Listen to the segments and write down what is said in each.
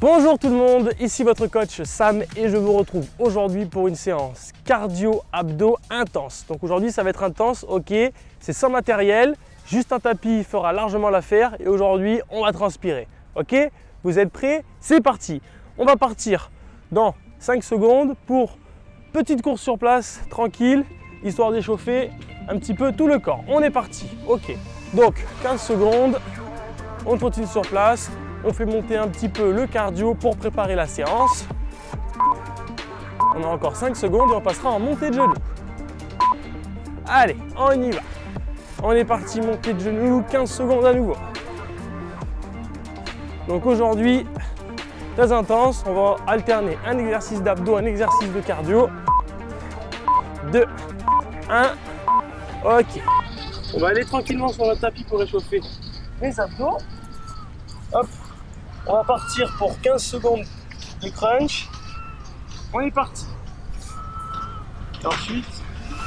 Bonjour tout le monde, ici votre coach Sam et je vous retrouve aujourd'hui pour une séance cardio-abdos intense. Donc aujourd'hui ça va être intense, ok, c'est sans matériel, juste un tapis fera largement l'affaire et aujourd'hui on va transpirer, ok? Vous êtes prêts? C'est parti! On va partir dans 5 secondes pour petite course sur place, tranquille, histoire d'échauffer un petit peu tout le corps. On est parti, ok. Donc 15 secondes, on continue sur place. On fait monter un petit peu le cardio pour préparer la séance. On a encore 5 secondes et on passera en montée de genoux. Allez, on y va. On est parti, montée de genoux, 15 secondes à nouveau. Donc aujourd'hui, très intense, on va alterner un exercice d'abdos, un exercice de cardio. 2, 1, ok. On va aller tranquillement sur le tapis pour réchauffer les abdos. Hop. On va partir pour 15 secondes de crunch. On est parti. Et ensuite,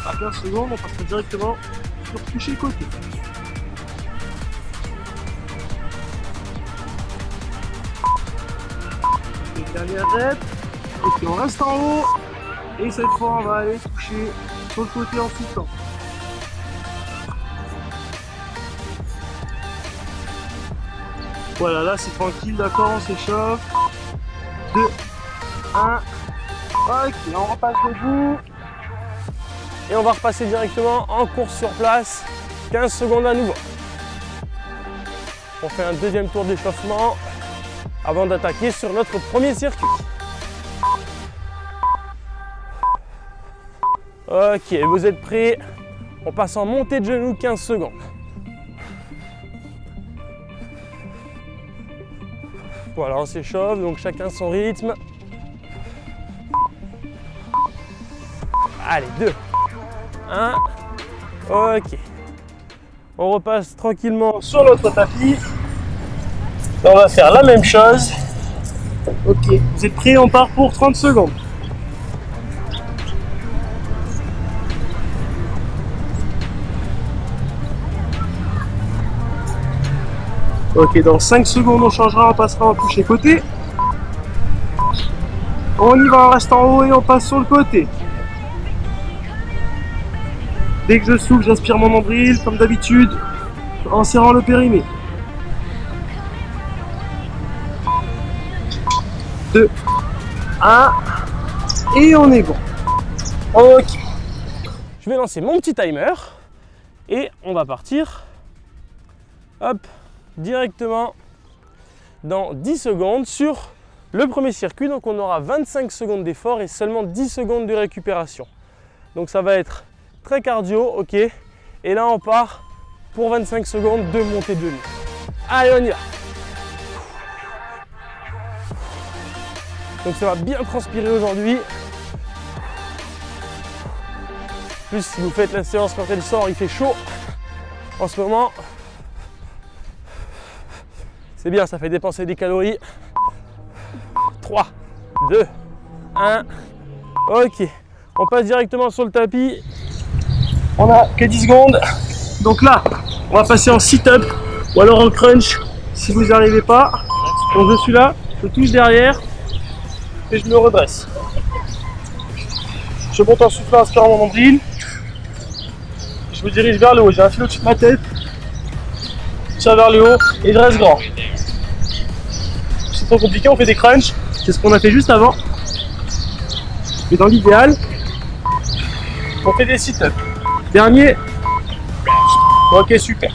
à 15 secondes, on passera directement sur toucher le côté. Une dernière rep. Et puis on reste en haut. Et cette fois, on va aller toucher sur le côté en flottant. Voilà, là c'est tranquille, d'accord, on s'échauffe. 2, 1, ok, on repasse debout. Et on va repasser directement en course sur place, 15 secondes à nouveau. On fait un deuxième tour d'échauffement avant d'attaquer sur notre premier circuit. Ok, vous êtes prêts? On passe en montée de genoux, 15 secondes. Voilà, on s'échauffe, donc chacun son rythme. Allez, 2, 1, ok. On repasse tranquillement sur notre tapis. On va faire la même chose. Ok, vous êtes prêts? On part pour 30 secondes. Ok, dans 5 secondes on changera, on passera en toucher côté. On y va, on reste en haut et on passe sur le côté. Dès que je souffle, j'aspire mon nombril, comme d'habitude, en serrant le périnée. 2, 1, et on est bon. Ok. Je vais lancer mon petit timer et on va partir. Hop. Directement dans 10 secondes sur le premier circuit. Donc on aura 25 secondes d'effort et seulement 10 secondes de récupération. Donc ça va être très cardio, ok. Et là on part pour 25 secondes de montée de genoux. Allez, on y va. Donc ça va bien transpirer aujourd'hui. Plus si vous faites la séance quand elle sort, il fait chaud en ce moment. C'est bien, ça fait dépenser des calories. 3, 2, 1. Ok. On passe directement sur le tapis. On a que 10 secondes. Donc là, on va passer en sit-up ou alors en crunch si vous n'y arrivez pas. Donc je suis là, je touche derrière et je me redresse. Je monte en soufflant, aspirant mon nombril. Je me dirige vers le haut. J'ai un fil au-dessus de ma tête. Je tire vers le haut et je reste grand. C'est trop compliqué, on fait des crunchs, c'est ce qu'on a fait juste avant. Mais dans l'idéal, on fait des sit-ups. Dernier. Ok, super.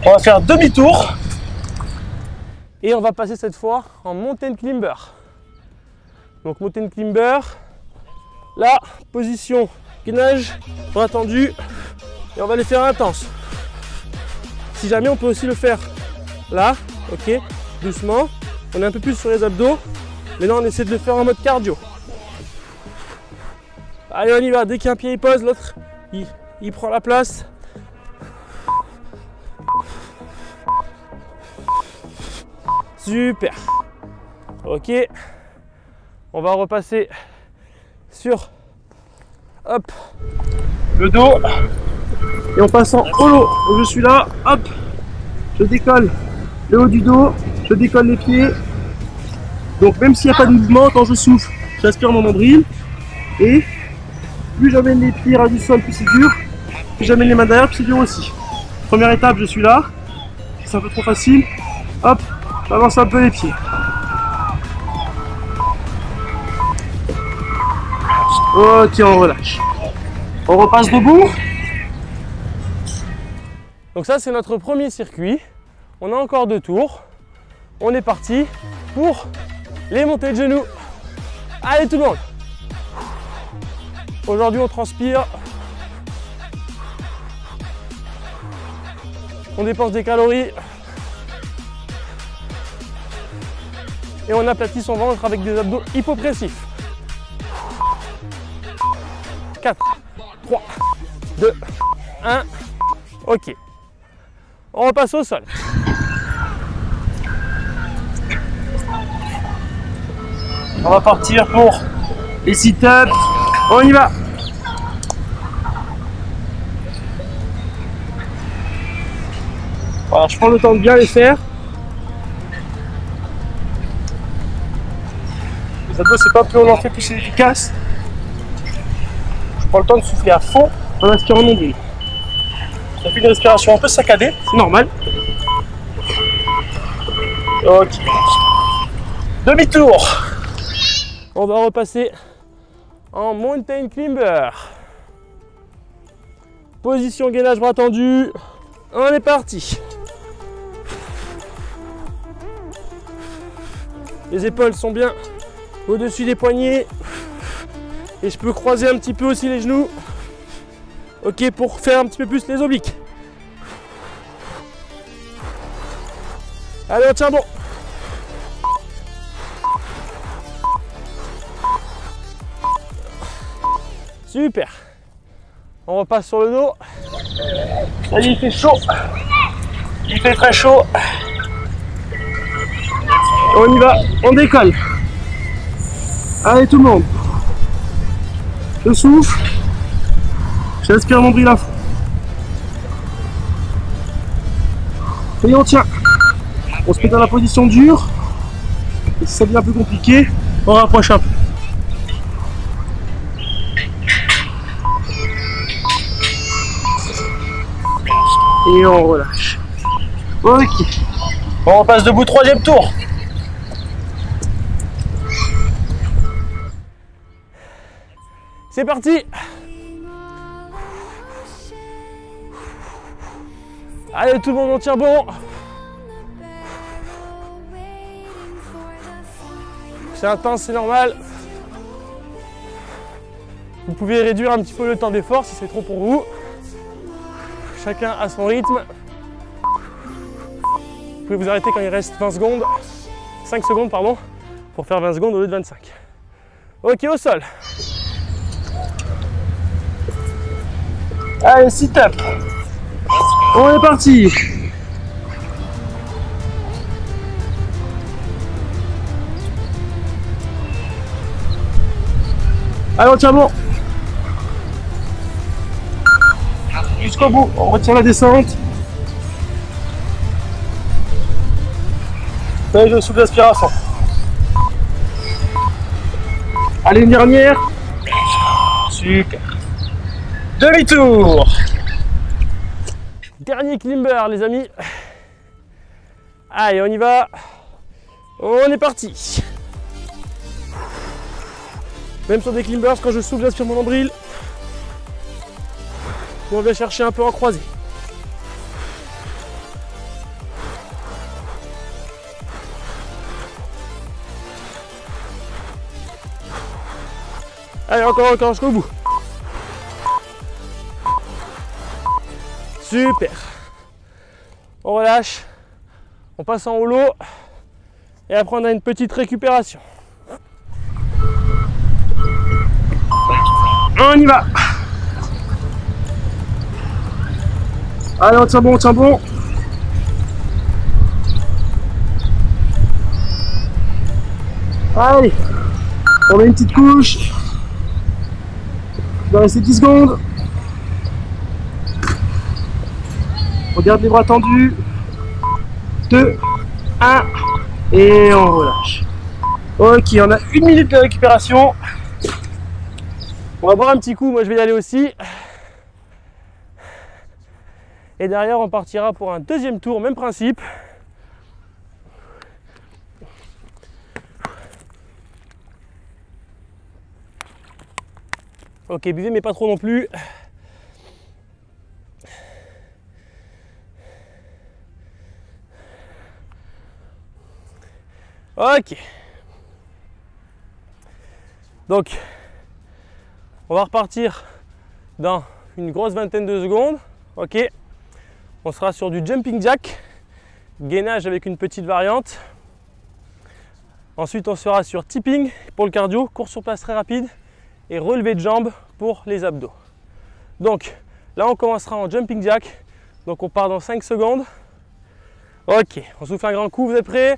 On va faire demi-tour. Et on va passer cette fois en mountain climber. Donc mountain climber. Là, position gainage, bras tendus. Et on va les faire intenses. Si jamais on peut aussi le faire là, ok, doucement. On est un peu plus sur les abdos, mais là on essaie de le faire en mode cardio. Allez, on y va. Dès qu'un pied il pose, l'autre il prend la place. Super. Ok. On va repasser sur hop, le dos. Et en passant au lot, où je suis là, hop, je décolle le haut du dos, je décolle les pieds Donc même s'il n'y a pas de mouvement, quand je souffle, j'aspire mon nombril. Et plus j'amène les pieds ras du sol, plus c'est dur. Plus j'amène les mains derrière, plus c'est dur aussi. Première étape, je suis là. C'est un peu trop facile. Hop, j'avance un peu les pieds. Ok, on relâche. On repasse debout. Donc ça, c'est notre premier circuit. On a encore 2 tours. On est parti pour les montées de genoux. Allez tout le monde. Aujourd'hui, on transpire. On dépense des calories. Et on aplatit son ventre avec des abdos hypopressifs. 4, 3, 2, 1. Ok. On repasse au sol. On va partir pour les sit-ups. On y va. Voilà, je prends le temps de bien les faire. Les abdos, c'est pas plus on en fait, plus c'est efficace. Je prends le temps de souffler à fond en inspirant mon nombril. Ça fait une respiration un peu saccadée, c'est normal. Ok. Demi-tour. On va repasser en mountain climber. Position gainage bras tendu. On est parti. Les épaules sont bien au-dessus des poignets. Et je peux croiser un petit peu aussi les genoux. Ok, pour faire un petit peu plus les obliques. Allez, on tient bon. Super. On repasse sur le dos. Ça y est, il fait chaud. Il fait très chaud. On y va, on décolle. Allez tout le monde. Je souffle. J'aspire mon nombril à fond. Et on tient. On se met dans la position dure. Et si ça devient un peu compliqué, on rapproche un peu. Et on relâche. Ok. On repasse debout, 3e tour. C'est parti. Allez tout le monde, on tient bon. C'est intense, c'est normal. Vous pouvez réduire un petit peu le temps d'effort si c'est trop pour vous. Chacun à son rythme. Vous pouvez vous arrêter quand il reste 20 secondes. 5 secondes, pardon, pour faire 20 secondes au lieu de 25. Ok, au sol. Allez, sit-up. On est parti. Allez, on tient bon. Jusqu'au bout, on retient la descente. Et je souffle l'aspiration. Allez, une dernière. Super. Demi-tour. Dernier climber, les amis. Allez, on y va. On est parti. Même sur des climbers, quand je souffle, j'aspire mon nombril. Et on vient chercher un peu en croisée. Allez, encore jusqu'au bout. Super. On relâche. On passe en holo. Et après, on a une petite récupération. On y va. Allez, on tient bon, on tient bon. Allez, on met une petite couche. Il va rester 10 secondes. On garde les bras tendus. 2, 1, et on relâche. Ok, on a 1 minute de récupération. On va boire un petit coup, moi je vais y aller aussi. Et derrière on partira pour un deuxième tour, même principe. Ok, buvez mais pas trop non plus. Ok. Donc, on va repartir dans une grosse vingtaine de secondes. Ok. On sera sur du jumping jack, gainage avec une petite variante. Ensuite, on sera sur tipping pour le cardio, course sur place très rapide et relevé de jambes pour les abdos. Donc, là, on commencera en jumping jack. Donc, on part dans 5 secondes. Ok, on souffle un grand coup, vous êtes prêts?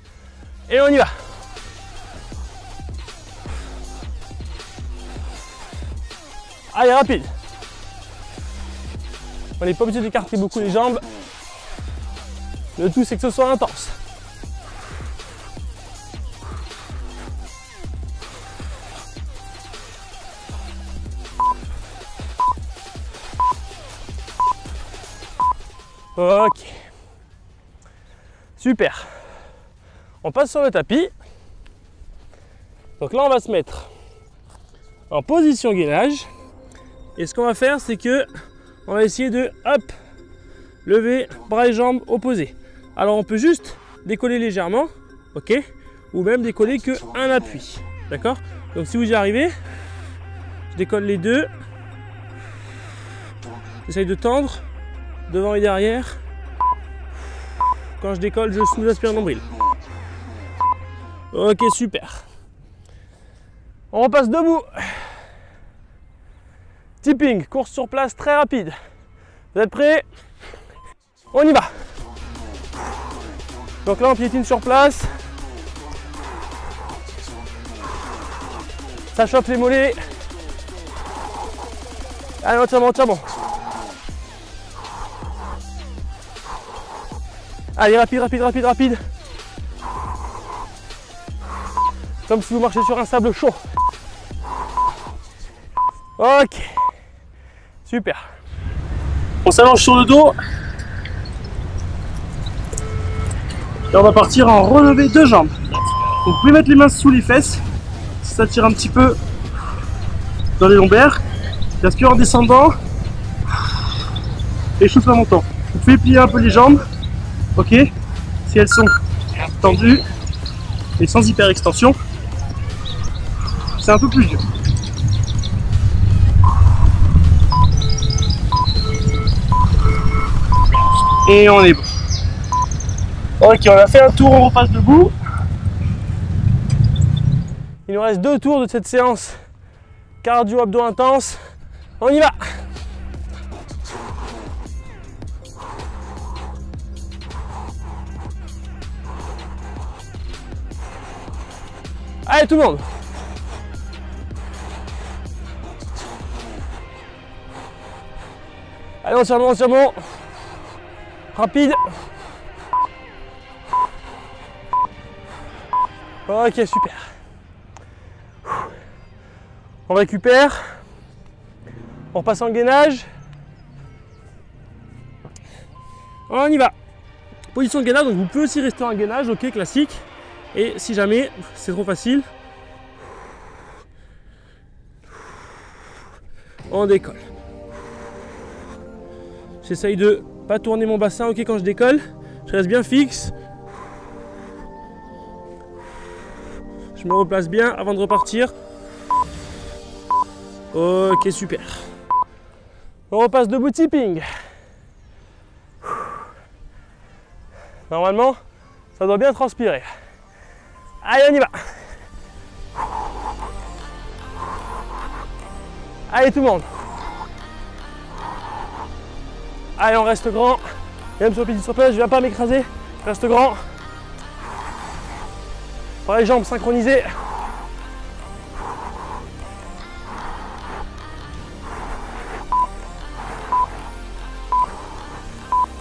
Et on y va. Allez, rapide. On n'est pas obligé d'écarter beaucoup les jambes. Le tout, c'est que ce soit intense. Ok. Super. On passe sur le tapis. Donc là, on va se mettre en position gainage. Et ce qu'on va faire, c'est que on va essayer de hop, lever bras et jambes opposés. Alors on peut juste décoller légèrement, ok, ou même décoller que un appui, d'accord. Donc si vous y arrivez, je décolle les deux, j'essaye de tendre devant et derrière. Quand je décolle, je sous-aspire le nombril. Ok, super. On repasse debout. Tipping, course sur place très rapide. Vous êtes prêts? On y va. Donc là, on piétine sur place. Ça chope les mollets. Allez, on tient bon, tiens bon. Allez, rapide, rapide, rapide, rapide. Comme si vous marchiez sur un sable chaud. Ok. Super. On s'allonge sur le dos. Et on va partir en relevé de jambes. Donc, vous pouvez mettre les mains sous les fesses. Ça tire un petit peu dans les lombaires. Respire en descendant. Et souffle en montant. Vous pouvez plier un peu les jambes. Ok. Si elles sont tendues et sans hyper extension, c'est un peu plus dur. Et on est bon. Ok, on a fait un tour, on repasse debout. Il nous reste 2 tours de cette séance cardio abdos intense. On y va. Allez tout le monde. Allez, on tire bon. Rapide. Ok, super. On récupère. On repasse en gainage. On y va. Position de gainage, donc vous pouvez aussi rester en gainage, ok, classique. Et si jamais c'est trop facile, on décolle. J'essaye de pas tourner mon bassin, ok, quand je décolle. Je reste bien fixe. Je me replace bien avant de repartir. Ok, super. On repasse debout tipping. Normalement, ça doit bien transpirer. Allez, on y va. Allez, tout le monde. Allez, on reste grand. Même sur le pied sur place, je ne viens pas m'écraser. Je reste grand. Par les jambes synchronisées.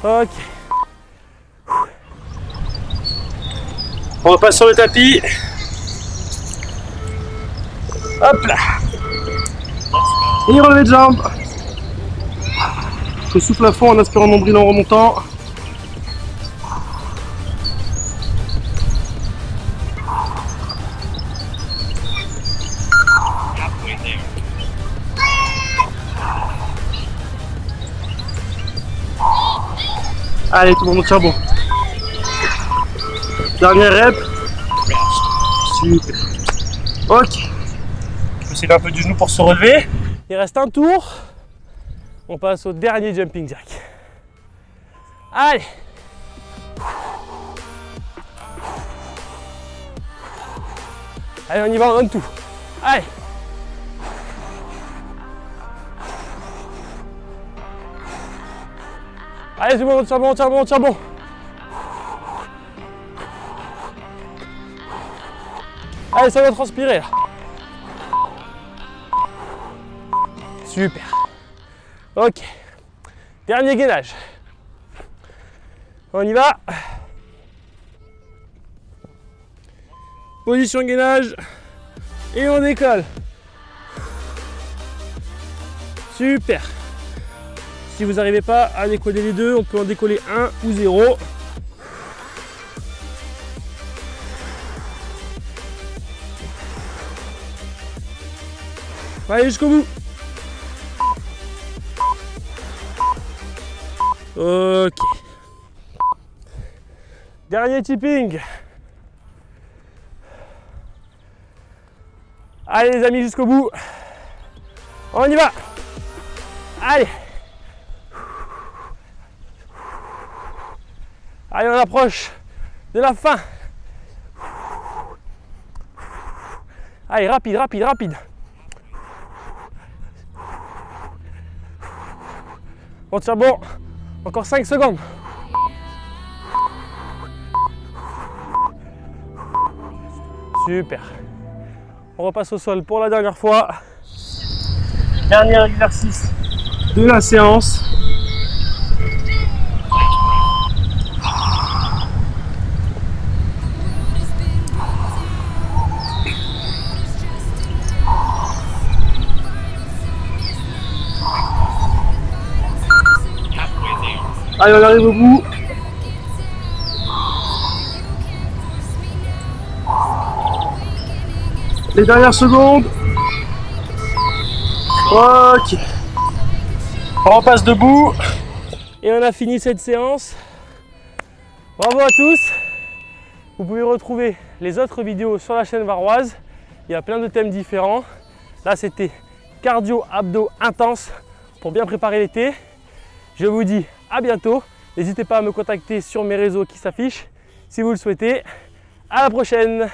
Ok. On repasse sur le tapis. Hop là. Et relevé de jambes. Je souffle à fond en aspirant le nombril en remontant. Allez, tout le monde tient bon. Dernière rep. Super. Ok. Je peux serrer un peu du genou pour se relever. Il reste un tour. On passe au dernier jumping jack. Allez. Allez, on y va, on donne tout. Allez. Allez, c'est bon, tiens bon, tiens bon, tiens bon. Allez, ça va transpirer là. Super. Ok. Dernier gainage. On y va. Position gainage. Et on décolle. Super. Si vous n'arrivez pas à décoller les deux, on peut en décoller un ou 0. Allez jusqu'au bout. Ok. Dernier tipping. Allez les amis, jusqu'au bout. On y va. Allez. Allez, on approche de la fin. Allez, rapide, rapide, rapide. On tient bon. Encore 5 secondes. Super. On repasse au sol pour la dernière fois. Dernier exercice de la séance. Allez, on arrive au bout. Les dernières secondes. Ok. On repasse debout. Et on a fini cette séance. Bravo à tous. Vous pouvez retrouver les autres vidéos sur la chaîne Varoise. Il y a plein de thèmes différents. Là, c'était cardio abdos intense pour bien préparer l'été. Je vous dis à bientôt. N'hésitez pas à me contacter sur mes réseaux qui s'affichent si vous le souhaitez. À la prochaine.